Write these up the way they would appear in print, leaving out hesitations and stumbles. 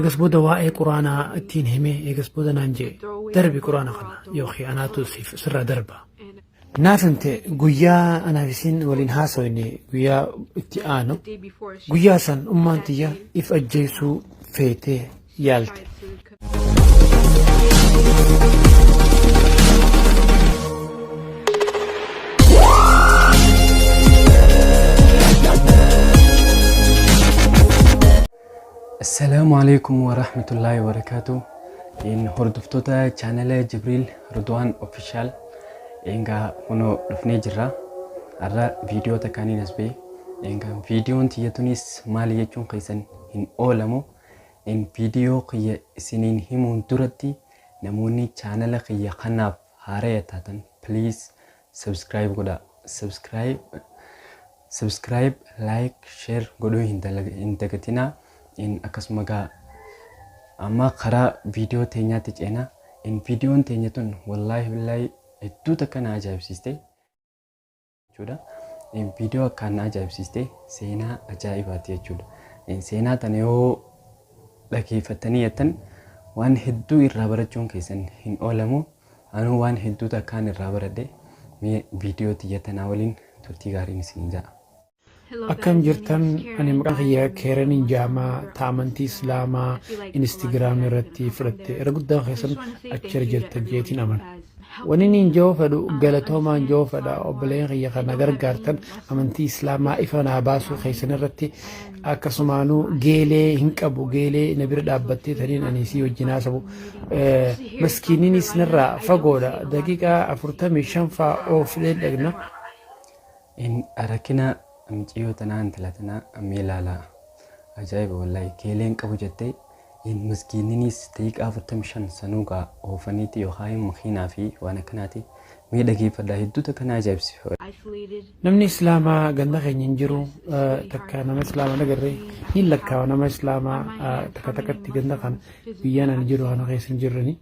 egas booda waa'ee quraanaa ittiin himee egas booda naan jee darbi quraana kana yookiin anaatu sirraa darba. Naaf himte guyyaa anaaf isin waliin haasawne guyyaa itti aanu guyyaa san ummaan tiyya if ajjeesuu feetee yaalte. السلام عليكم ورحمة الله وبركاته. إن هردفتوتا channel جبريل رضوان official إنها هنو رفني جرا أرى فيديو تكاني نسبي إنها فيديو تيتونيس مالي يجون قيسن إن أولمو إن فيديو قيا سنين همون دردي نموني channel قيا قناب هارية تاتن please subscribe قدا subscribe like share قدو هندقتنا in akasmaga amma khara video teenya tijena in video teenya tun wallahi billahi eddu takana ajaa'ibsiiste jechuudha. In video kana ajaa'ibsiiste seenaa ajaa'ibaati jechuudha. In seenaa tana yoo dhageeffatanii yettan waan hedduu irraa barachuun keessan hin oolamu. Anu waan hedduu takkaan irraa baradhe mee video tiyya tanaa waliin turtii gaariin isin ja'a. Akkam jirtan ani maqaan kiyya Keeranin Jaamaa ta'amantii Islaamaa Instagram irratti fudhatte irra guddaan keessan achirra jirtan jeetiin amana. Wani niin joo fedhu galatoomaan joo fedha obboleen kiyya kana gargaartan amantii Islaamaa ifa naa baasuu keessan irratti akkasumaanuu geelee hin qabu geelee na bira dhaabbattee taniin ani sii wajjin haasawu maskiininis narraa fagoodha daqiiqaa 45 fa'aa ooflee dhaqna. In arakina amciyo tanaan talatana ameelala ajaa'ib wallahi keeleen qabu jettee in maskiininis daqiiqaa 45 sanuuqa oofaniiti yookaan makiinaa fi waan akkanaati mee dhageeffadhaa hedduu takkan ajaa'ibsiifadha. Namni Islaamaa ganda keenya hin jiru takka nama Islaamaa nagarree hin lakkaawa nama Islaamaa takka takkatti ganda kan biyyaan ani jiru kana keessa hin jirrani.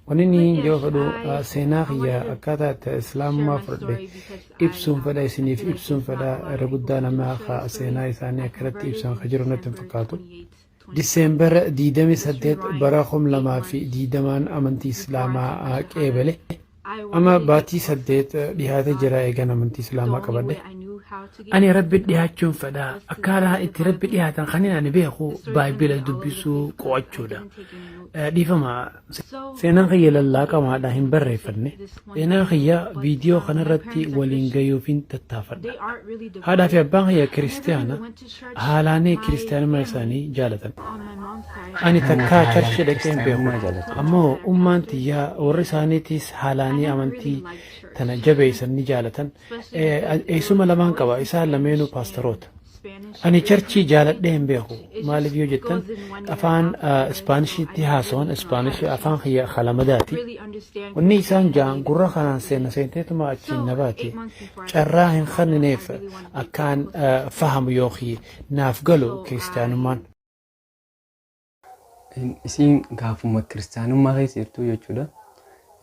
Wani niin joo fedhu seenaa kiyya akkaataa itti Islaamummaa fudhadhe ibsuun fedha isiniif ibsuun fedha irra guddaa nama seenaa isaanii akkanatti ibsan kan jiru natti hin fakkaatu. Diseembar 28 bara 2020 amantii Islaamaa qeebale. Amma baatii 8 dhiyaatee jira eegan amantii Islaamaa qabadhe. Ani rabbi dhiyaachuun fedha akkaataa itti rabbi dhiyaatan kan ani beeku baayibila dubbisuu qo'achuudha. Dhiifama seenaan kiyya lallaaqamaadha hin barreeffanne seenaan kiyya viidiyoo kanarratti waliin gayuuf hin tattaafadha. Haadhaa fi abbaan kiyya kiristaana haalaanii kiristaanummaa isaanii jaalatan. Ani takkaa charchi dhaqee hin beeku ammoo ummaan tiyyaa warri isaaniitis haalaanii amantii tana jabeessan ni jaalatan. Eessuma lamaan qaba isaan lameenuu paastaroota. Ani charchii jaaladhee hin beeku maaliif yoo jettan afaan Ispaanishii haasawan Ispaanishii afaan kiyya kalamadaati. Wanni isaan jaan gurra kanaan seenteetuma achiin nabaati carraa hin kennineef akkaan fahamu yookiin naaf galu kiristaanummaan. Isiin gaafuma kiristaanummaa keessa jirtu jechuudha.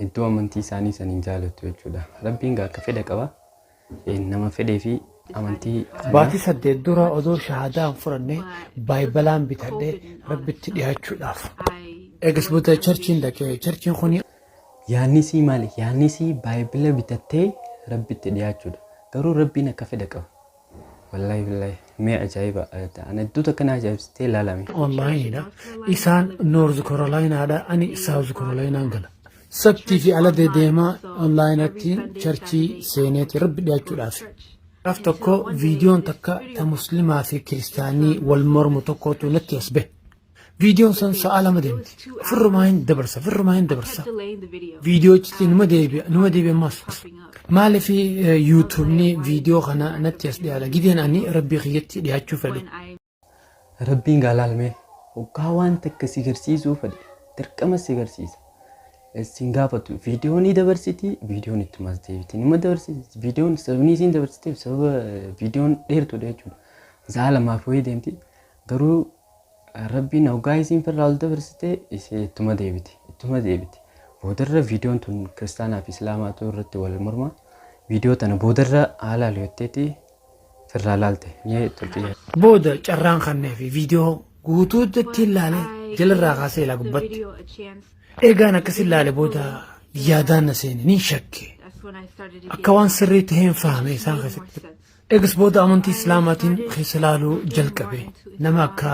Iddoo amantii isaanii saniin jaalattu jechuudha. Rabbiin akka fedha qaba. Nama fedhee fi amantii baatii 8 dura odoo shahaadaan fudhanne baayibalaan bitadhee rabbitti dhiyaachuudhaaf. Eegas booda charchiin dhaqee charchiin kuni yaannisii maali? Yaannisii baayibila bitattee rabbitti dhiyaachuudha. Garuu rabbiin akka fedha qaba. Wallahi billahi mee ajaa'iba ana iddoo takkan ajaa'ibsitee ilaalame. Wallahiidha isaan North Carolinaadha ani South Carolinaan gala. Sabtii fi ala deemaa onlaayinatti charchii seeneeti rabbi dhiyaachuudhaaf. Gaaf tokko viidiyoon takka ta muslimaa fi kiristaanii wal mormu tokkotu natti as bahe. Viidiyoon san sa'a lama deemti. Firrumaa hin dabarsa. Viidiyoochitti numa deebi'e ammas. Maaliif yuutuubni viidiyoo kana natti as dhiyaata gideen ani rabbii kiyyatti dhiyaachuu fedhe. Rabbiin gaalaalmee hoggaa waan takka si garsiisuu fedhe dirqama si garsiisa. Sin gaafatu viidiyoon ni dabarsiti viidiyoon ittumas deebiti nima dabarsiti viidiyoon sabni isin dabarsiteef sababa viidiyoon dheertuudha jechuudha. Sa'a lamaaf wayii deemti garuu rabbiin hoggaa isin firraa ol dabarsite ittuma deebiti. Boodarra viidiyoon tun kiristaanaa fi islaamaatu irratti wal morma. Viidiyoo tana boodarra haala liyootteeti firraa laalte. Booda carraan kannee fi viidiyoo guutuutti ilaale jalarraa kaasee ilaa gubbatti eegaan akkas ilaale booda yaadaan na seene ni shakke akka waan sirrii taheen fahame isaan keessatti eegas booda amantii islaamaatiin keessa laaluu jalqabe nama akka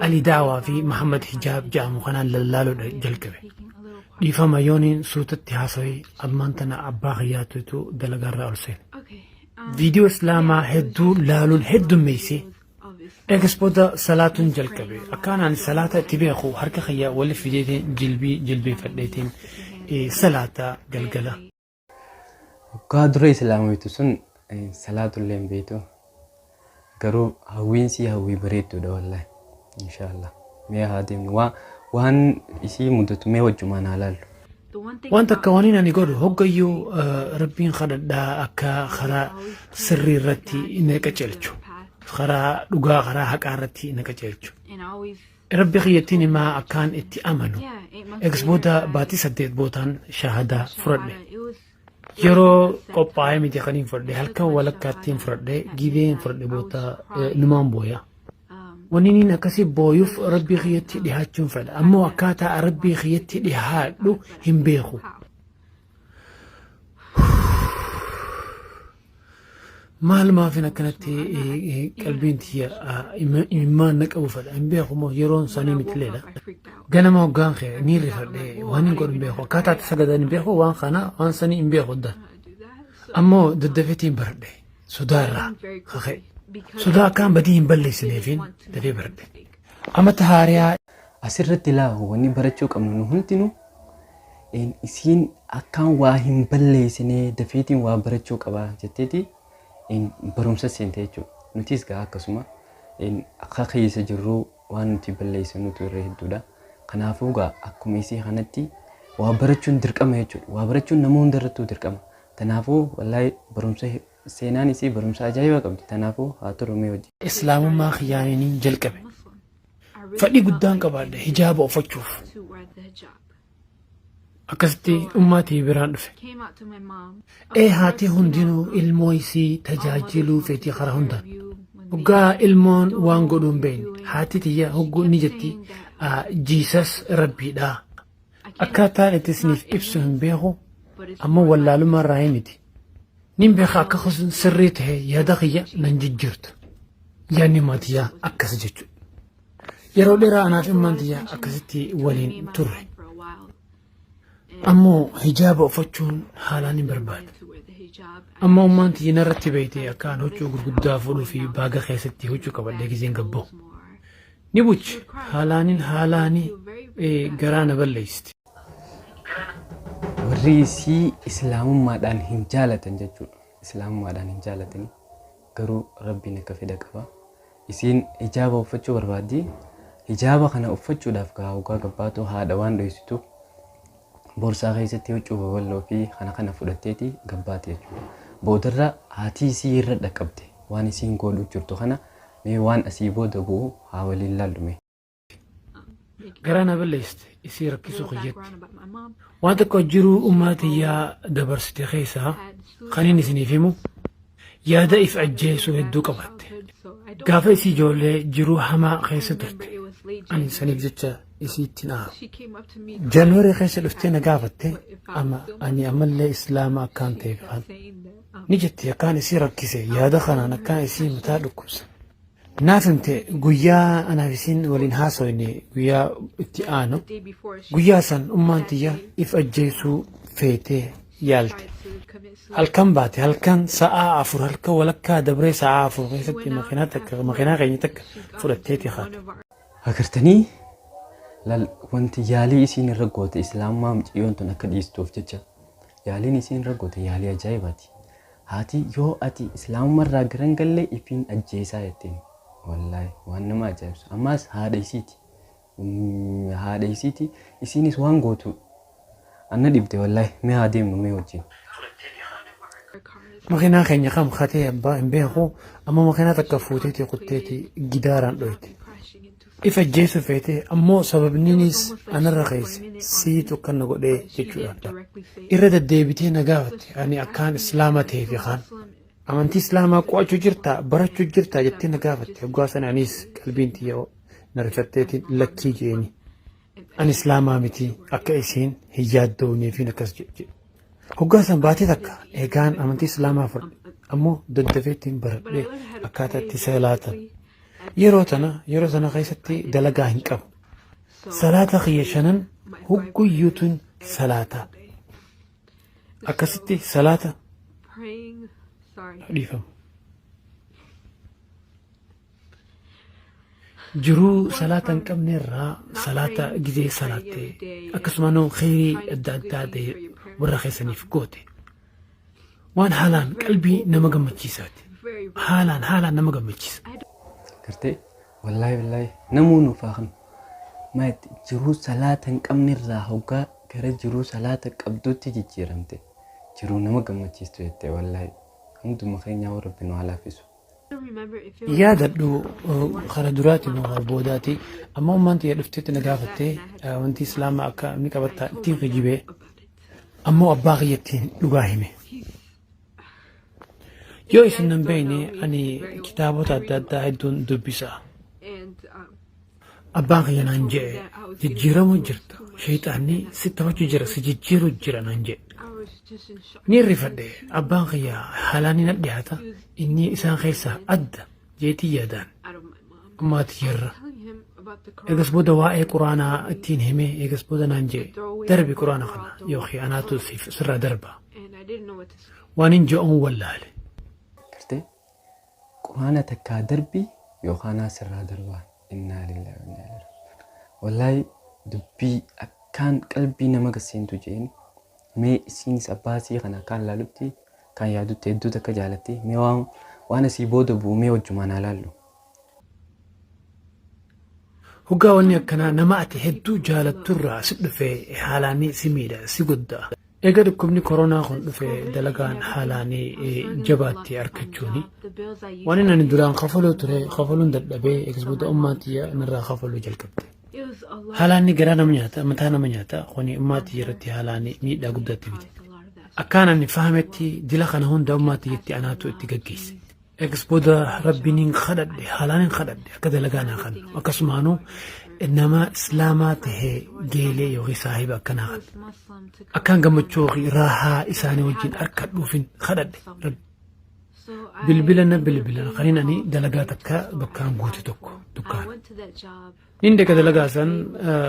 Ali Daawaa fi Muhammad Hijaab jedhamu kanaan lallaaluudha jalqabe dhiifama yooniin suutatti haasawee ammaan tana abbaa kiyyaatutu dalagaarraa ol seene viidiyoo islaamaa hedduu laaluun heddummeessee eegas booda salaatuun jalqabe akkaanaan salaata itti beeku harka kiyyaa wali fideetiin jilbeeffadheetiin salaata galgala. Waggaa dura islaamoitu sun salaatullee hin beektu garuu hawwiinsi hawwii bareedduudha wallahi inshaallah mee haa deemnu waan isii mudatu mee wajjumaan haa laallu. Wanta akka waniin ani godhu hoggayyuu rabbiin kadhadhaa akka karaa sirrii irratti na qajeelchu karaa dhugaa karaa haqaa irratti na qajeelchu rabbi kiyyattiin himaa akkaan itti amanu eegas booda baatii 8 bootaan shaahadaa fudhadhe yeroo qophaa'ee miti kaniin fudhadhe halkan walakkaattiin fudhadhe gibeen fudhadhe booda numaan booya waniin akkasii booyuuf rabbi kiyyatti dhihaachuun fedha ammoo akkaataa rabbi kiyyatti dhihaadhu hin beeku maal maafin akkanatti qalbiin tiyya imimmaan na qabu fedha hin beeku moo yeroon sanii mitileedha ganama hoggaan kee ni rifadhe waan hin godhu hin beeku akkaataa itti sagadan hin beeku waan kana waan sanii hin beeku dda ammoo daddafeetiin baradhe sodaa irraa kaka'e sodaa akkaan badii hin balleessineefiin dafee baradhe amata haariyaa asirratti laahu wanni barachuu qabnu nu hundinuu isiin akkaan waa hin balleessinee dafeetiin waa barachuu qaba jetteeti barumsa seente jechuudha. Nutis gaa akkasuma akka keessa jirru waan nuti balleessinutu irra hedduudha. Kanaafuu gaa akkuma isii kanatti waa barachuun dirqama jechuudha. Waa barachuun nama hundarrattuu dirqama. Kanaafuu wallahi barumsa seenaan isii barumsa ajaa'iba qabdi. Kanaafuu haa turu mee hojii. Islaamummaa kiyyaaniin jalqabe. Fedhii guddaan qabaadha hijaaba uffachuuf. akkasitti ummaatii biraan dhufe haati hundinuu ilmoo isii tajaajiluu feetii karaa hundaan hoggaa ilmoon waan godhuun beekne haati tiyya hogguu ni jetti jiisas rabbiidha akkaataan itti isiniif ibsu hin beeku ammoo wallaalummaa irraa miti nin beeka akka sirrii ta'e yaada kiyya nan jijjiirtu yaadni maatiyyaa akkas jechuudha yeroo dheeraa anaaf ilmaan tiyyaa akkasitti waliin turre ammoo hijaaba uffachuun haalaan hin barbaadu. Ammoo ummaan tiyya narratti beeytee akkaan huccuu gurguddaa fuudhuu fi baaga keessatti huccuu qabadhee gizeen gabba'u. Ni buchi haalaanii garaa na balleessisti. Warri isii islaamummaadhaan hin jaalatan jechuudha. Islaamummaadhaan hin jaalatani garuu rabbiin akka fedha qaba. Isiin hijaaba uffachuu barbaaddi. Hijaaba kana uffachuudhaaf hoggaa gabbaatu haadha waan dho'isitu boorsaa keessatti huccuu babal'oo fi kana fudhatteeti gabbaate jechuudha. Boodarra haati isii irra dhaqqabde waan isiin godhu jirtu kana mee waan asii booda bu'u haa waliin laallume. Garaa na balleessite isii rakkisuu kiyyetti. Waan tokko jiruu ummaatiyyaa dabarsite keessaa kan inni isiniif himu yaada if ajjeesuu hedduu qabatte. Gaafa isii ijoollee jiruu hamaa keessa turte. Ani saniif jecha isiitti naa. Januarii keessa dhuftee na gaafatte amma ani ammallee islaama akkaan ta'e kan. Ni jetti akkaan isii rakkise yaada kanaan akkaan isii mataa dhukkubsa. Naaf himte guyyaa anaaf isiin waliin haasawne guyyaa itti aanu guyyaa san ummaan tiyya if ajjeesuu feetee yaalte. Halkan baate halkan sa'aa 4 halkan walakkaa dabree sa'aa 4 keessatti makiinaa keenya takka fudhatteeti haate. Agartanii wanti yaalii isiin irra goote islaamummaa mucayyoon tun akka dhiistuuf jecha yaaliin isiin irra goote yaalii ajaa'ibaati. Haati yoo ati islaamummaa irraa garan gallee ifiin ajjeesaa jetteen wallahi waan nama ajaa'ibsu. Ammaas haadha isiiti isiinis waan gootu anna dhibde wallahi mee haa deemnu mee wajjin. Makiinaa keenya kam katee abbaa hin beeku ammoo makiinaa takka fuuteeti kutteeti gidaaraan dhoyte. If ajjeesuu feete ammoo sababniinis anarra keesse siitu kan na godhee jechuudha. Irra deddeebitee na gaafatte ani akkaan islaama ta'ee fi kaan amantii islaamaa qo'achuu jirtaa barachuu jirtaa jettee na gaafatte hoggaa sana anis qalbiin tiyya نرفتيتي لكي جيني أن إسلاما متي أكا إسين هيادوني في نكس جي هقاسا باتي تكا إيقان أمنتي إسلاما فرد أمو ددفيتين برد أكاتا تسيلاتا يروتنا غيستي دلقا هنكب صلاة خيشنن هقو يوتن صلاة أكستي صلاة حديثم جرو صلاة كم نرى صلاة جزي صلاة أكسمانو خيري الدادة ورخيسني في قوتي وان حالان قلبي نمقم مجيساتي حالان نمقم مجيس كرتي والله نمو نفاخن ما جرو صلاة كم نرى هوكا كره جرو صلاة قبضوتي جيرمتي جرو نمقم مجيستو يتي والله همدو مخينيا وربنا على فيسو yaadadhu kara duraatiin boodaati amma ummaanti dhuftee na gaafattee wanti islaamaa akka inni qabatta ittiin kijibee ammoo abbaa kiyyattiin dhugaa hime yoo isin nan beeyne ani kitaabota adda addaa hedduun dubbisa abbaan kiyya naan jedhe jijjiiramu jirta shayxaanni si taphachuu jira si jijjiiru jira naan jedhe ni rifadhe abbaan kiyya halaani na dhiyaata inni isaan keessaa adda jeetii yaadaan ammaati jirra eegas booda waa'ee quraanaa ittiin hime eegas booda naan jedhe darbi quraana kana yookiin anaatu sirraa darba waan hin je'uun wallaale كرتي قرانا تكا دربي يوخانا سرا دربا إنا لله وإنا إليه راجعون والله دبي أكان قلبي نما قسينتو جين مي سينس أباسي خنا كان لالبتي كان يادو تيدو تكا جالتي مي وانا سيبودو بو مي وجمانا لالو هوغا وني أكنا نماعتي هدو جالت ترى سبب في حالاني سميدة سيقودا eega dhukkubni koronaa kun dhufe dalagaan haalaanii jabaatti argachuuni waan inni duraan kafaluu ture kafaluun dadhabee eegas booda ummaatiyya narraa kafaluu jalqabde haalaanni garaa nama nyaata mataa nama nyaata kuni ummaatiyya irratti haalaanii miidhaa guddaatti fide akkaan ani fahametti dila kana hunda ummaatiyyatti anaatu itti gaggeesse eegas booda rabbiin kadhadhe haalaaniin kadhadhe akka dalagaa naa kannu akkasumaanuu إنما إسلامات هي جيلي يوغي صاحب أكنا خد أكان قمتشوغي راحة إساني وجين أركد وفين خدد رب بلبلنا خلينا أني دلقاتك بكان قوتي دكان عندك دلقاسا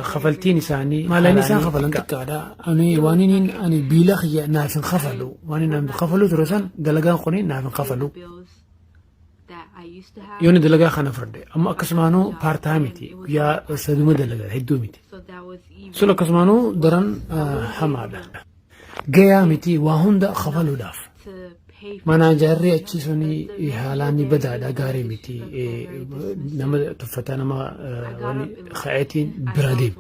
خفلتين إساني ما لا نسان خفلن كادا أني وانين أني بيلخي نافن خفلو وانين خفلو ترسان دلقان قنين نافن خفلو يوني دلقا خانا فرده أما أكسمانو بارتاميتي يا سدوما دلقا هدوميتي سلو أكسمانو دران حمادة جيا ميتي وهوندا خفلو داف مانا جاري أتشيسوني حالاني بدا دا غاري ميتي نما تفتا نما واني خايتين براديم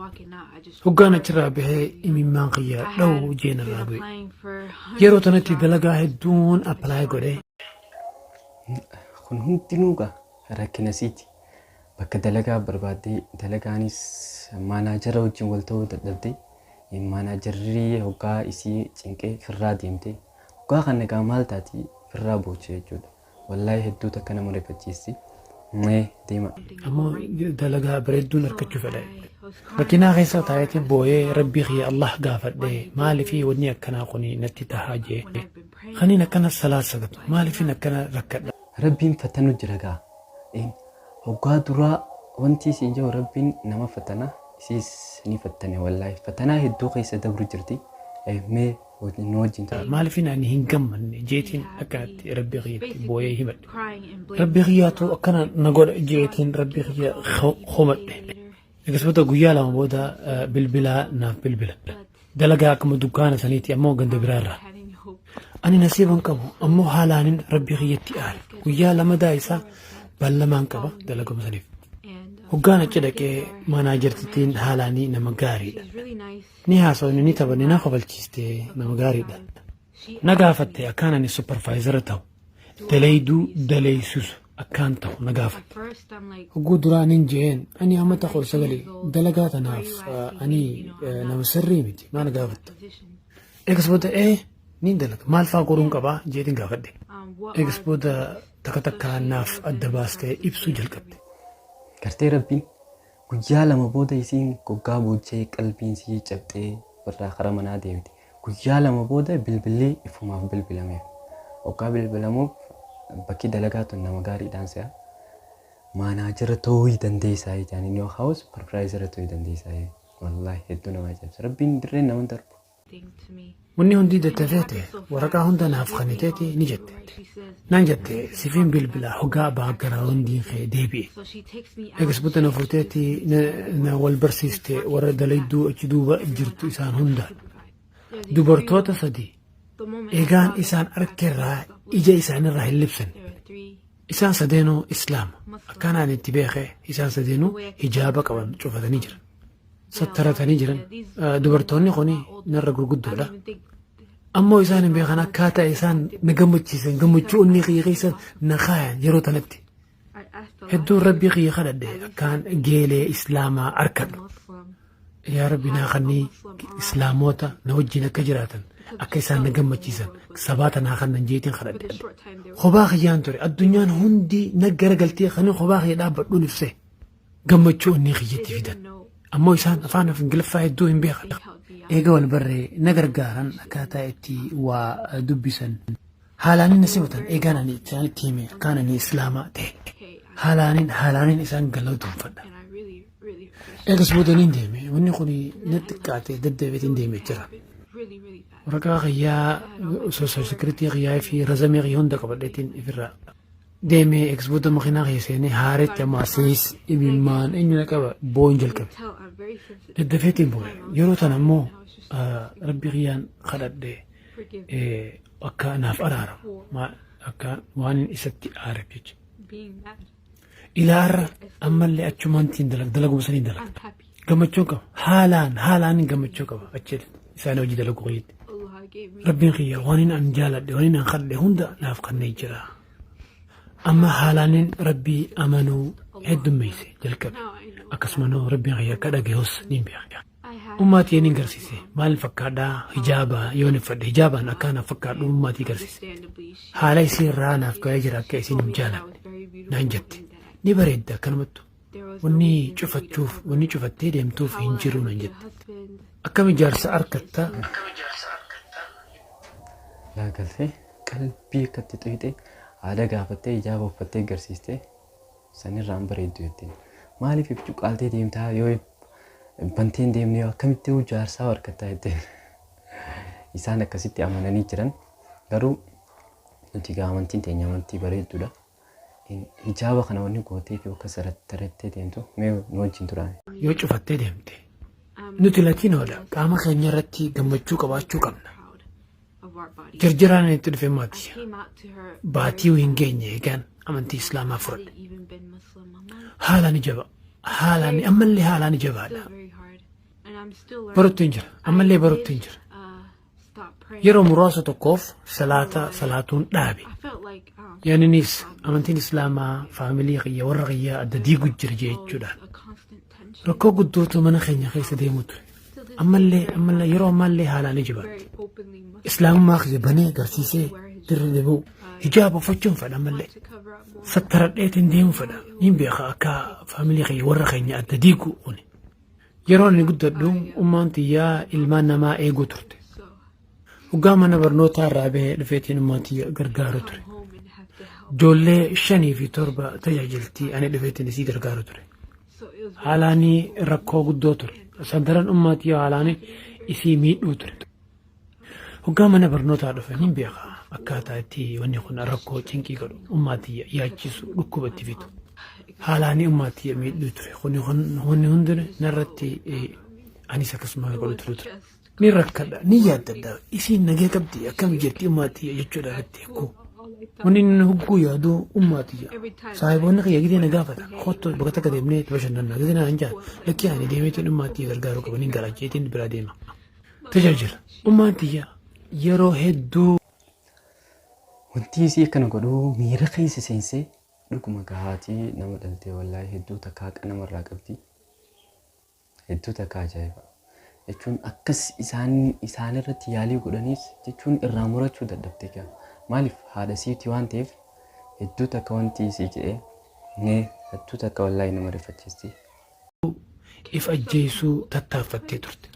هقانا ترى به إمي مانقيا لو جينا رابي يرو تنتي دلقا هدون أبلاي قولي kun hundinuuga rakkina siiti bakka dalagaa barbaadee dalagaanis maanaajara wajjin wal ta'uu dadhabdee maanaajarri hoggaa isii cinqee firraa deemtee hoggaa kan nagaa maal taati firraa boochee jechuudha wallaahi hedduu takka nama rifachiisi mee deema ammoo dalagaa bareedduun argachuu fedha makiinaa keessa taa'eeti booyee rabbii kiyya Allah gaafadhee maaliifii wanni akkanaa kuni natti tahaa jee kaniin akkana salaat sagatu maaliifiin akkana rakkadha ربين فتنو جرقا هوقا درا وانتي سينجو ربين نما فتنا سيس ني فتني والله فتنا هدو قيس دبر جرتي مي نوجين مالي فينا اني هنقم جيتين اكاد ربي غيت بويه همت ربي غياتو اكنا نقول جيتين ربي غيا خمت اكسبتا قويا لما بودا بالبلا ناف بالبلا دلقا كم دكانة سنيتي امو قند برارة أنا نسيبن كبو أمو حالان ربي غيتي آل ويا لما دايسا بلمان كبا دلقو مسنيف وقانا كده مانا جرتتين حالاني نمغاري دا نيهاسو ني تبا نينا خبال چيستي نمغاري دا نقافتي أكانني سوبرفايزر تاو دليدو دليسوس أكان تاو نقافت وقو درانين جين أني أما تقول سغلي دلقات ناف أني نمسري ميتي ما نقافت إكسبوتا إيه نين دلق مال فاقورون قبا جيدين قافت دي إكسبوتا تكتكا ناف الدباستي إبسو جلقت كرتي ربين guyyaa lama booda isiin goggaa buuchee qalbiin sii cabxee warraa karaa manaa deemte. Guyyaa lama booda bilbilli ifumaaf bilbilameef. Goggaa bilbilamuuf bakki dalagaa tun nama gaariidhaan se'a. Maanaajara ta'uu dandeessaa jedhan inni house supervisor ta'uu dandeessaa. Wallahi hedduu nama ajaa'ibsa. Rabbiin dirreen nama darbu. Wanni hundi dattafeete waraqaa hunda naaf kanniteeti ni jette. Naan jette sifiin bilbila hogaa baagaraa hundiin kee deebi'e. Eegasbuuta na fuuteeti na wal barsiiste warra dalayduu achi duuba jirtu isaan hunda. Dubartoota sadii eegaan isaan arkerraa ija isaanirraa hin libsan. Isaan sadeenuu islaama. Akkanaan itti beekee isaan sadeenuu hijaaba qaban cufatanii jiran. Sattaratanii jiran. Dubartoonni kuni narra gurguddoodha. Ammoo isaan hin beekan akkaataa isaan na gammachiisan gammachuu inni kiyya keessa na kaayan yeroo tanatti. Hedduun rabbii kiyya kadhadhe akkaan geelee islaamaa arkadhu. Yaa rabbi naa kannii islaamoota na wajjin akka jiraatan akka isaan na gammachiisan sabaata naa kannan jeetiin kadhadhe. Kophaa kiyyaan ture addunyaan hundi na garagaltee kanneen kophaa kiyya dhaabbadhuun ibse gammachuu inni kiyyatti fidan. Ammoo isaan afaan Ingiliffaa hedduu hin beekan. Eega wal barree na gargaaran akkaataa itti waa dubbisan. Haalaanin na simatan eegaan ani isaanitti hime akkaan ani islaamaa ta'e. Haalaanin isaan galatoomfadha. Eegas boodaniin deeme wanni kun na xiqqaate daddabeetiin deemee jira. Waraqaa kiyyaa social security kiyyaa fi razamee kiyyaa hunda qabadheetiin ifirraa. Deemee eegas booda makiinaa kiyya seenee haaretti ammaa siis imimmaan eenyuna qaba boo'in jalqabe. Daddafeetiin boo'e yeroo tan ammoo rabbi kiyyaan kadhadhe akka naaf araaramu akka waan isatti aareef jecha. Ilaarra ammallee achumaantiin dalaguma sanii dalaga. Gammachuu qaba. Haalaan gammachuu qaba. Achi isaan hojii dalaguu kiyyaatti. Rabbiin kiyya waan an jaaladhe waan an kadhe hunda naaf kanneen jira. Amma haalaanin rabbii amanuu heddummeesse jalqabe. Akkasumas rabbiin kiyya akka dhagahus ni beeka. Ummaatii ni garsiise. Maal fakkaadhaa hijaabaa yoo nifadhe hijaabaan akkaan fakkaadhu ummaatii garsiise. Haala isii irraa naaf ga'ee jira akka isin hin jaaladhe. Naan jette. Ni bareedda akkanumattu. Wanni cufattee deemtuuf hin jiru naan jette. Akkam ijaarsa harkattaa. Laagaltee qalbii akkatti xuyite haada gaafattee hijaaba uffattee garsiiste sanirraan bareeddu jettiin. Maaliif ibcu qaaltee deemtaa yoo banteen deemnee akkamitti ijaarsaa harkattaa jetteen. Isaan akkasitti amananii jiran garuu nuti amantiin teenya amantii bareedduudha. Hijaaba kana wanni gootee fi akka sarattarattee deemtu mee nu wajjin turaan. Yoo cufattee deemte nuti latiinoodha qaama keenya irratti gammachuu qabaachuu qabna. Jarjaraan itti dhufe maatii. Baatii hin geenye eegaan amantii islaamaa fudhadhe. Haalaan ijaba. Ammallee haalaan ijabaadha. Baruutti hin jira. Ammallee baruutti hin jira. Yeroo muraasa tokkoof salaatuun dhaabe. Yaaninis amantiin islaamaa faamilii kiyya warra kiyya adda diiguu jira jechuudhaan. Rakkoo guddootu mana keenya keessa deemu ture. Ammallee yeroo ammallee haalaan ijabaatti. Islaamummaa kiyya banee agarsiisee dirri deebi'u hijaaba uffachuun fedha ammallee. Sattaradheetiin deemu fedha. Niin beeka akka faamilii kiyya warra keenya adda diiguu kuni. Yeroo inni guddadhu ummaan tiyyaa ilmaan namaa eeguu turte. Hoggaa mana barnootaa irraa bahee dhufeetiin ummaan tiyya gargaaru ture. Ijoollee 5 fi 7 tajaajiltii ani dhufeetiin isii gargaaru ture. Haalaanii rakkoo guddoo ture. Sandaran ummaa tiyyaa haalaanii isii miidhuu ture. Hoggaa mana barnootaa dhufe niin beeka akkaataa itti wanni kun rakkoo cinqii godhu ummaa tiyya yaachisu dhukkuba itti fitu. Haalaanii ummaa tiyya miidhuu ture. Wanni hundi narratti anis akkasuma godhu ture. Ni rakkadha ni yaaddadha isiin nagee qabdi akkam jirti ummaa tiyya jechuudha irratti eeguu. Wanni inni hugguu yaaduu ummaa tiyya. Saahiboonni kiyya gidee na gaafata. Kottu bakka takka deemnee bashannanna gidee na hanjaa. Lakkii ani deemeetiin ummaa tiyya gargaaruu qabanii garaacheetiin biraa deema. Tajaajila. Ummaan tiyya yeroo hedduu. Wanti isii akkana godhuu miira keessa seensee dhuguma gahaatii nama dhaltee wallaahi hedduu takkaa namarraa qabdi. Hedduu takkaa ajaa'iba. Jechuun akkas isaan irratti yaalii godhaniis jechuun irraa murachuu dadhabte kaa. Maaliif haadha siitii waan ta'eef hedduu takka wanti isii jedhee hedduu takka wallaahi nama rifachiisti. if ajjeesuu tattaaffattee turte.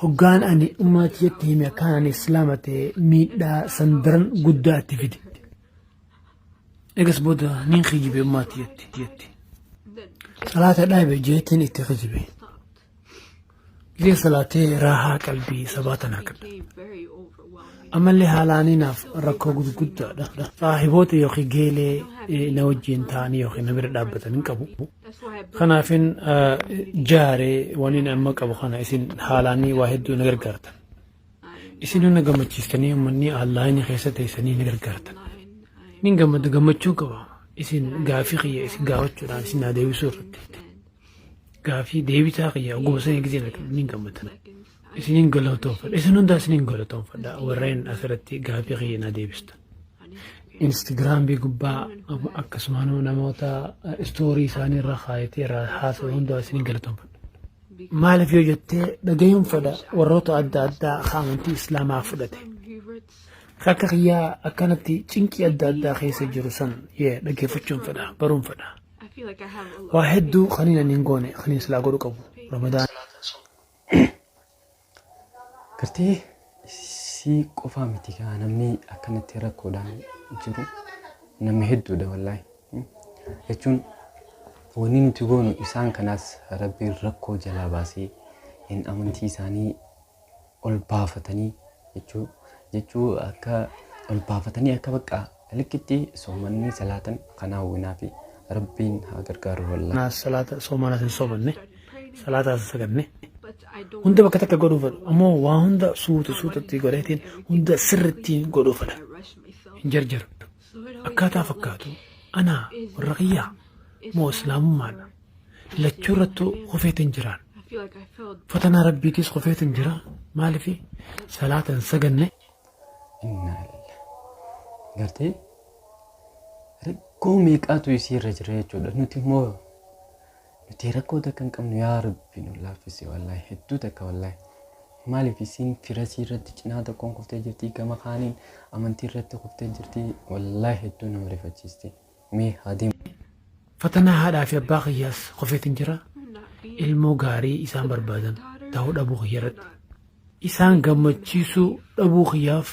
Hoggaan ani ummaatiyyatti hime akkaan ani islaama ta'e miidhaa sandaran guddaa itti fide. Egas booda nin kijibe ummaatiyyatti jetti. Salaata dhaabe jeetiin itti kijibe. Gizee salaatee raahaa qalbii sabaatanaa qabda. Amallee haalaaninaaf rakkoo guddaadha. Saahiboota yookiin geelee na wajjin ta'anii yookiin na bira dhaabbatan hin qabu. Kanaafin jaaree waniin amma qabu kana isin haalaanii waa hedduu na gargaartan. Isin na gammachiistanii uummanni Allaahni keessa teessanii na gargaartan. Nin gammada gammachuu qaba. Isin gaafii kiyya isin gaafachuudhaan isin naa deebisuu irratti. Gaafii deebisaa kiyya oguma sanii gizee nin gammatan. Isinin galatoonfadha. Isin hundaa isinin galatoonfadha. Warreen asirratti gaafii kiyya naa deebistan. Instagrambii gubbaa akkasumaan namoota istoorii isaanii irra kaayatee irraa haasa'u hundaa isinin galatoonfadha. Maaliif yoo jettee dhagayuun fedha warroota adda addaa amantii islaamaa fudhate. Akka kiyyaa akkanatti cinqii adda addaa keessa jiru san dhaggeeffachuun fedha baruun fedha. Waa hedduu kaniin ani hin goone kaniin silaa godhu qabu Ramadaan. Gartee si qofaa miti kaa namni akkanatti rakkoodhaan jiru namni hedduudha wallaahi. Jechuun wanni nuti goonu isaan kanaas rabbiin rakkoo jalaa baasee hin amantii isaanii ol baafatanii jechuu akka ol baafatanii akka bakka liqitti soomanni salaatan kana hawwinaa fi rabbiin haa gargaaru wallaahi. Naas salaata soomanaa hin soomanne salaataa saganne. Hunda bakka takka godhuu fedhu ammoo waa hunda suutatti godheetiin hunda sirriitti godhuu fedha. Hin jarjaru. Akkaataa fakkaatu anaa warra kiyyaa moo islaamummaadha. Lachuu irrattuu qofeetiin jiraan. Fatanaa rabbiitis qofeetiin jira. Maaliif salaatan saganne. Gartee rakkoo meeqaatu isii irra jira jechuudha. Nuti immoo nuti rakkoo takka hin qabnu yaa rabbi nu laaffise wallaahi hedduu takka wallaahi. Maaliif isiin firasii irratti cinaa tokkoon kuftee jirti gama kaaniin amantii irratti kuftee jirti wallaahi hedduu nama rifachiisti. Mee haa deemu. Fatanaa haadhaa fi abbaa kiyyaas qofeetiin jira. Ilmoo gaarii isaan barbaadan ta'uu dhabuu kiyyaarratti. Isaan gammachiisuu dhabuu kiyyaaf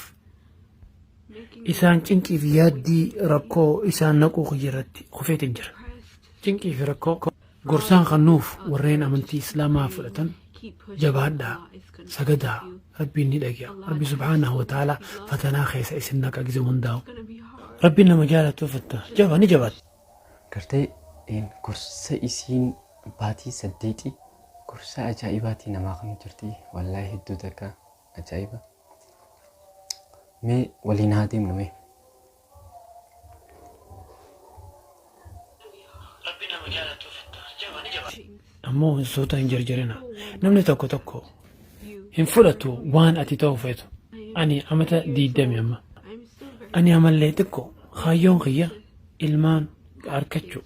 isaan cinqii fi yaaddii rakkoo isaan naquu kiyyaarratti qofeetiin jira. Cinqii fi rakkoo gorsaan kannuuf warreen amantii islaamaa fudhatan jabaadhaa sagadaa rabbiin ni dhage'a. Rabbi subhaanahu wa ta'ala fatanaa keessa isin naqa gizee hundaa'u. Rabbiin nama jaalatu fatta jaba ni jabaata. Gartee gorsa isiin baatii 8 gorsa ajaa'ibaatii namaa kan jirti wallaahi hedduu takka ajaa'iba. Mee waliin haa deemnu mee. Ammoo hinsoota hin jarjarina. Namni tokko hin fudhatu waan ati ta'u feetu. Ani amata 20 amma. Ani amallee xiqqoo kaayyoon kiyya ilmaan harkachuu.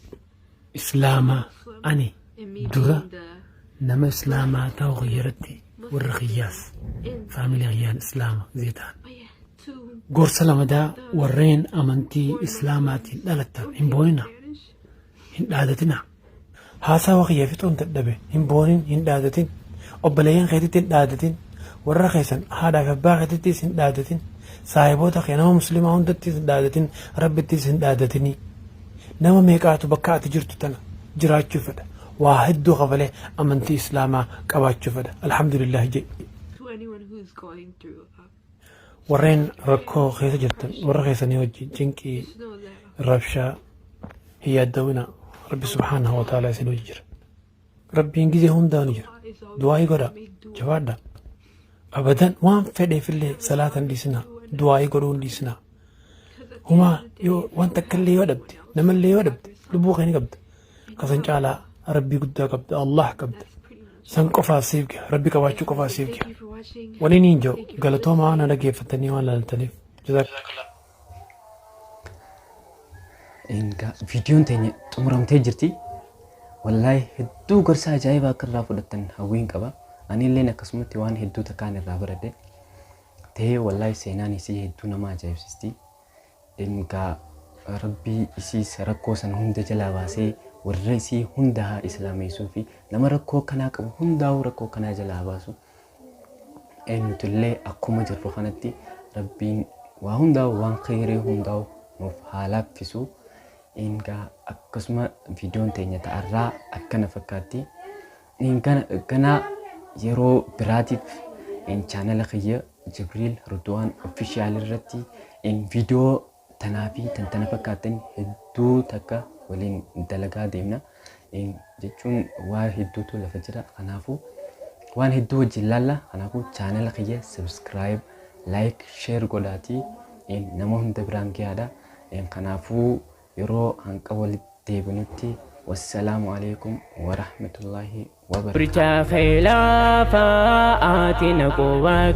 Islaamaa ani dura nama islaamaa ta'u kiyyaratti warra kiyyaas faamilii kiyyaan islaama zeetaan. Gorsa lamadaa warreen amantii islaamaatiin dhalattan hin boonina hin dhaadatina. Haasawa kiyya fixuun dadhabe hin boonin hin dhaadatin. Obboleeyyan keetitti hin dhaadatin. Warra keessan haadhaa fi abbaa keetittis hin dhaadatin. Saahiboota kee nama musliimaa hundattis hin dhaadatin. Rabbittis hin dhaadatini. Nama meeqaatu bakka ati jirtu tana jiraachuu fedha. Waa hedduu qabalee amantii islaamaa qabaachuu fedha. Alhamdulillah jedhi. Warreen rakkoo keessa jirtan warra keessanii wajjin cinqii rabshaa hin yaaddawina. Rabbi subhaanahu wa ta'ala isin hojii jira. Rabbiin gizee hundaa ni jira. Du'aa'ii godha jabaadha. Abadan waan fedheefillee salaatan dhiisina. Du'aa'ii godhuun dhiisina. Humaa yoo waan takkallee yoo dhabde namallee yoo dhabde lubbuu keenya qabda. Kasan caalaa rabbii guddaa qabda Allah qabda. San qofaaf siif gaha rabbi qabaachuu qofaaf siif gaha. Waliin hin jiru galatoomaa waan dhaggeeffatanii waan laaltaniif. Viidiyoon teenya xumuramtee jirti. Wallaahi hedduu gorsa ajaa'ibaa akka irraa fudhattan hawwiin qaba. Ani illee akkasumatti waan hedduu takkaan irraa baradhe. Ta'ee wallaahi seenaan isii hedduu nama ajaa'ibsiisti. Rabbii isiis rakkoo san hunda jalaa baasee warreesii hundaa islaameessuu fi nama rakkoo kanaa qabu hundaa'u rakkoo kanaa jalaa baasu eenyutullee akkuma jirru kanatti rabbiin waa hundaa'u waan khayrii hundaa'u nuuf haa laaffisu. Ingaa akkasuma viidiyoon teenya ta'arraa akkana fakkaatti. Kana yeroo biraatiif chaanala kiyya Jibriil Ridwaan official irratti viidiyoo tanaa fi tana fakkaatan hedduu takka waliin dalagaa deemna. Jechuun waa hedduutu lafa jira. Kanaafuu waan hedduu wajjin laalla. Kanaafuu chaanala kiyya subscribe, like, share godhaatii nama hunda biraan gahaadha. Kanaafuu yeroo hanqa walitti deebinutti والسلام عليكم ورحمة الله وبركاته. برجع خلافة آتنا قوة